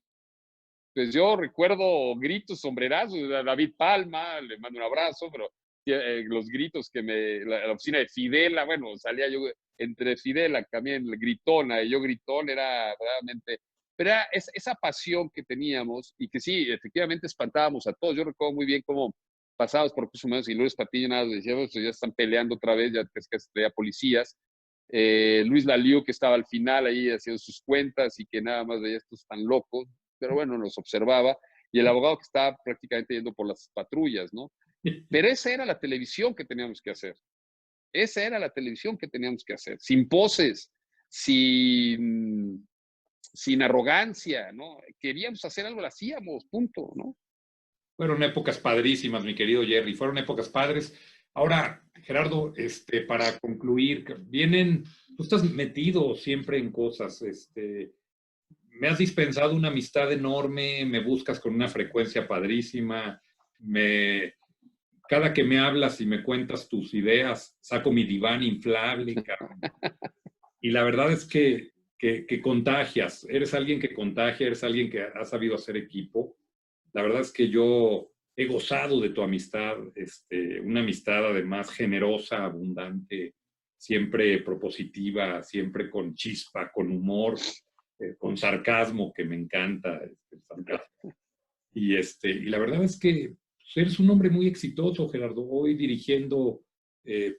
pues yo recuerdo gritos, sombrerazos, a David Palma, le mando un abrazo, pero los gritos la oficina de Fidela, bueno, salía yo entre Fidela, también gritona, y yo gritón, era realmente, pero era esa pasión que teníamos y que sí, efectivamente espantábamos a todos. Yo recuerdo muy bien cómo pasábamos por Recursos Humanos y Lourdes Patiño nada, decíamos, ya están peleando otra vez, ya es que se policías. Luis Laliu, que estaba al final ahí haciendo sus cuentas y que nada más veía estos tan locos, pero bueno, nos observaba, y el abogado que estaba prácticamente yendo por las patrullas, ¿no? Pero esa era la televisión que teníamos que hacer. Esa era la televisión que teníamos que hacer, sin poses, sin arrogancia, ¿no? Queríamos hacer algo, lo hacíamos, punto, ¿no? fueron épocas padrísimas, mi querido Jerry, fueron épocas padres. Ahora, Gerardo, para concluir, tú estás metido siempre en cosas, me has dispensado una amistad enorme, me buscas con una frecuencia padrísima, cada que me hablas y me cuentas tus ideas, saco mi diván inflable, cabrón. Y la verdad es que contagias, eres alguien que contagia, eres alguien que ha sabido hacer equipo. La verdad es que yo he gozado de tu amistad, una amistad además generosa, abundante, siempre propositiva, siempre con chispa, con humor, con sarcasmo, que me encanta el sarcasmo. Y la verdad es que pues, eres un hombre muy exitoso, Gerardo, hoy dirigiendo eh,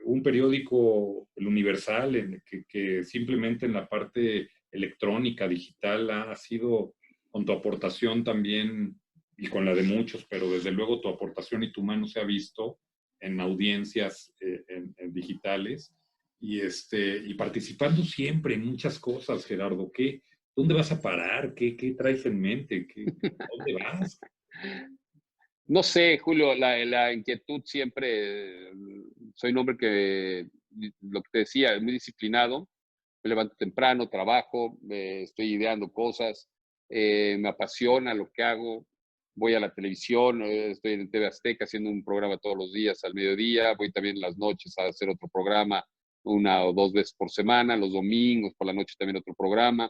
un periódico, El Universal, que simplemente en la parte electrónica, digital, ha sido con tu aportación también y con la de muchos, pero desde luego tu aportación y tu mano se ha visto en audiencias en digitales y participando siempre en muchas cosas, Gerardo. ¿Dónde vas a parar? ¿Qué traes en mente? ¿Dónde vas? No sé, Julio, la inquietud siempre, soy un hombre que, lo que te decía, es muy disciplinado, me levanto temprano, trabajo, estoy ideando cosas, me apasiona lo que hago, voy a la televisión, estoy en TV Azteca haciendo un programa todos los días al mediodía, voy también en las noches a hacer otro programa 1 o 2 veces por semana, los domingos por la noche también otro programa.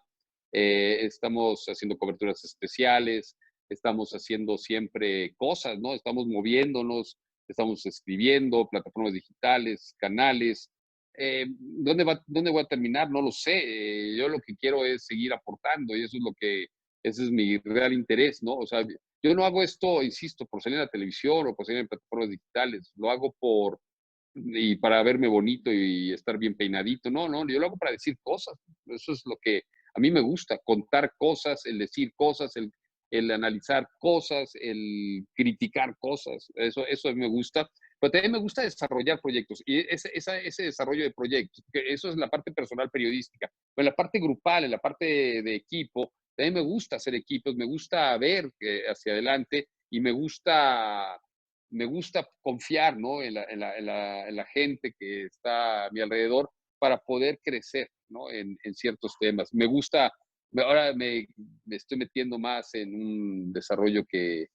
Estamos haciendo coberturas especiales, estamos haciendo siempre cosas, ¿no? Estamos moviéndonos, estamos escribiendo, plataformas digitales, canales. ¿Dónde voy a terminar? No lo sé. Yo lo que quiero es seguir aportando y eso es ese es mi real interés, ¿no? O sea, yo no hago esto, insisto, por salir en la televisión o por salir en plataformas digitales, lo hago y para verme bonito y estar bien peinadito. No, no, yo lo hago para decir cosas. Eso es lo que a mí me gusta, contar cosas, el decir cosas, el analizar cosas, el criticar cosas. Eso me gusta. Pero también me gusta desarrollar proyectos y ese desarrollo de proyectos, que eso es la parte personal periodística. Pero en la parte grupal, en la parte de equipo, también me gusta hacer equipos, me gusta ver hacia adelante y me gusta me gusta confiar, ¿no? En la gente que está a mi alrededor para poder crecer, ¿no? En ciertos temas. Me gusta, ahora me estoy metiendo más en un desarrollo que,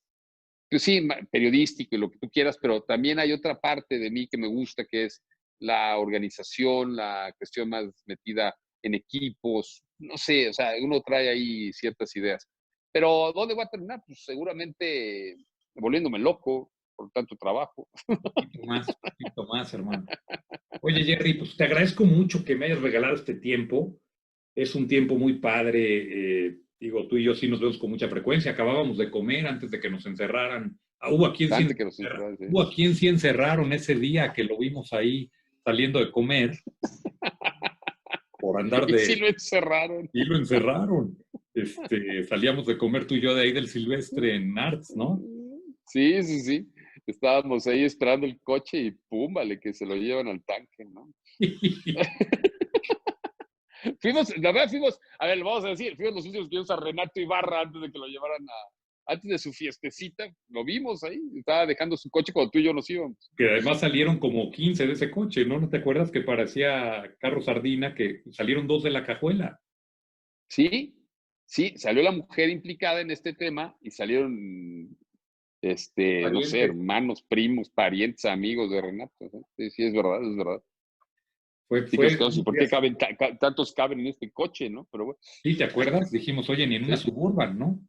pues sí, periodístico y lo que tú quieras, pero también hay otra parte de mí que me gusta, que es la organización, la cuestión más metida en equipos, no sé, o sea, uno trae ahí ciertas ideas. Pero ¿dónde voy a terminar? Pues seguramente volviéndome loco por tanto trabajo. Un poquito más, hermano. Oye, Jerry, pues te agradezco mucho que me hayas regalado este tiempo. Es un tiempo muy padre. Digo, tú y yo sí nos vemos con mucha frecuencia. Acabábamos de comer antes de que nos encerraran. Hubo Antes que nos encerraran, sí. hubo a quien sí encerraron ese día que lo vimos ahí saliendo de comer por andar Y sí de... lo encerraron. Y lo encerraron. Salíamos de comer tú y yo de ahí del Silvestre en Arts, ¿no? Sí, sí, sí. Estábamos ahí esperando el coche y pum, vale, que se lo llevan al tanque, ¿no? La verdad fuimos, a ver, lo vamos a decir, fuimos los últimos que vimos a Renato Ibarra antes de que lo llevaran antes de su fiestecita, lo vimos ahí, estaba dejando su coche cuando tú y yo nos íbamos. Que además salieron como 15 de ese coche, ¿no? ¿No te acuerdas que parecía carro sardina, que salieron 2 de la cajuela? Sí, sí, salió la mujer implicada en este tema y salieron, no sé, hermanos, primos, parientes, amigos de Renato. ¿No? Sí, sí, es verdad, es verdad. Sí, ¿por qué tantos caben en este coche, no? Pero bueno. Sí, ¿te acuerdas? Dijimos, oye, ni en una Sí. Suburban, ¿no?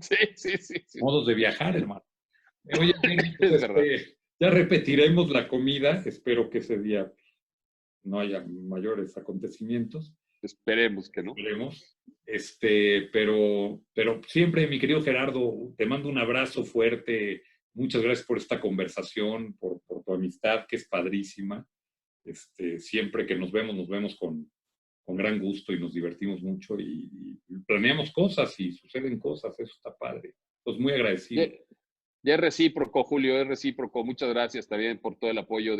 Sí, sí, sí, sí. Modos de viajar, hermano. Oye, pues, es verdad. ya repetiremos la comida. Espero que ese día no haya mayores acontecimientos. Esperemos que no. Esperemos. Pero siempre, mi querido Gerardo, te mando un abrazo fuerte. Muchas gracias por esta conversación, por tu amistad, que es padrísima. Siempre que nos vemos con gran gusto y nos divertimos mucho y planeamos cosas y suceden cosas. Eso está padre. Entonces, muy agradecido. Ya es recíproco, Julio, es recíproco. Muchas gracias también por todo el apoyo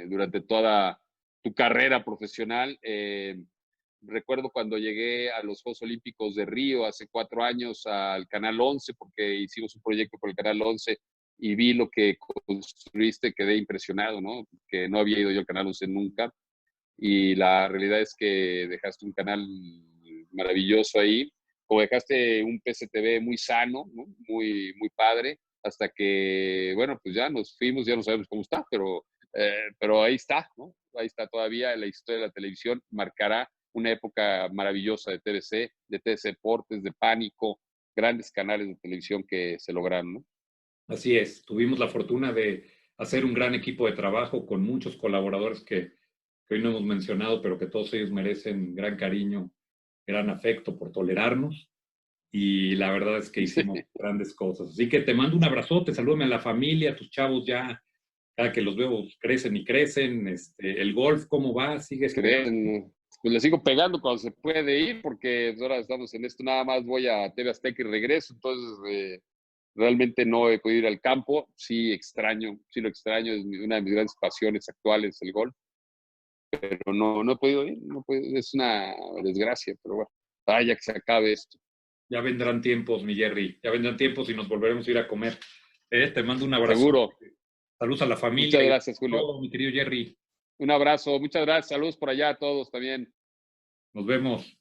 durante toda tu carrera profesional. Recuerdo cuando llegué a los Juegos Olímpicos de Río hace 4 años al Canal 11, porque hicimos un proyecto con el Canal 11 y vi lo que construiste, quedé impresionado, ¿no? Que no había ido yo al Canal 11 nunca. Y la realidad es que dejaste un canal maravilloso ahí, como dejaste un PSTV muy sano, ¿no? Muy, muy padre, hasta que, bueno, pues ya nos fuimos, ya no sabemos cómo está, pero ahí está, ¿no? Ahí está todavía la historia de la televisión, marcará una época maravillosa de TVC, de TVC Deportes, de Pánico, grandes canales de televisión que se lograron, ¿no? Así es, tuvimos la fortuna de hacer un gran equipo de trabajo con muchos colaboradores que hoy no hemos mencionado, pero que todos ellos merecen gran cariño, gran afecto por tolerarnos. Y la verdad es que hicimos grandes cosas. Así que te mando un abrazote, salúdame a la familia, tus chavos ya, cada que los veo, crecen y crecen. El golf, ¿cómo va? ¿Sigues? Pues le sigo pegando cuando se puede ir, porque ahora estamos en esto, nada más voy a TV Azteca y regreso, entonces realmente no he podido ir al campo, sí lo extraño, es una de mis grandes pasiones actuales el golf, pero no he podido ir, es una desgracia, pero bueno, ya que se acabe esto. Ya vendrán tiempos, mi Jerry, ya vendrán tiempos y nos volveremos a ir a comer. Te mando un abrazo. Seguro. Saludos a la familia. Muchas gracias, Julio. Todo, mi querido Jerry. Un abrazo, muchas gracias, saludos por allá a todos también. Nos vemos.